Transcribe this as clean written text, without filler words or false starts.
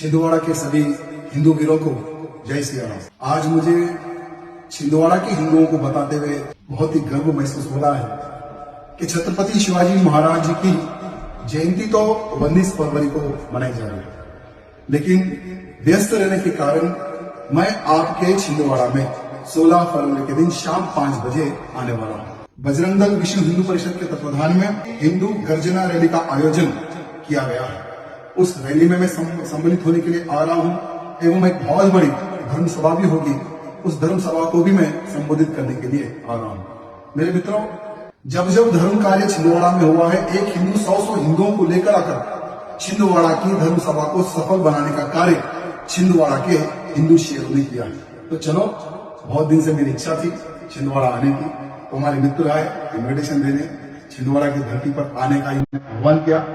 छिंदवाड़ा के सभी हिंदू वीरों को जय श्री राम। आज मुझे छिंदवाड़ा के हिंदुओं को बताते हुए बहुत ही गर्व महसूस हो रहा है कि छत्रपति शिवाजी महाराज जी की जयंती तो 19 फरवरी को मनाई जा रही है, लेकिन व्यस्त रहने के कारण मैं आपके छिंदवाड़ा में 16 फरवरी के दिन शाम 5 बजे आने वाला हूँ। बजरंग दल विश्व हिंदू परिषद के तत्वाधान में हिंदू गर्जना रैली का आयोजन किया गया है। उस रैली में मैं सम्मिलित होने के लिए आ रहा हूँ एवं एक बहुत बड़ी धर्म सभा भी होगी। उस धर्म सभा को भी मैं संबोधित करने के लिए आ रहा हूँ। मेरे मित्रों, जब जब धर्म कार्य छिंदवाड़ा में हुआ है, एक हिंदू 100 हिंदुओं को लेकर आकर छिंदवाड़ा की धर्म सभा को सफल बनाने का कार्य छिंदवाड़ा के हिंदू शेरों ने किया है। तो चलो, बहुत दिन से मेरी इच्छा थी छिंदवाड़ा आने की, तो हमारे मित्र आए इन्विटेशन देने, छिंदवाड़ा की धरती पर आने का आह्वान किया।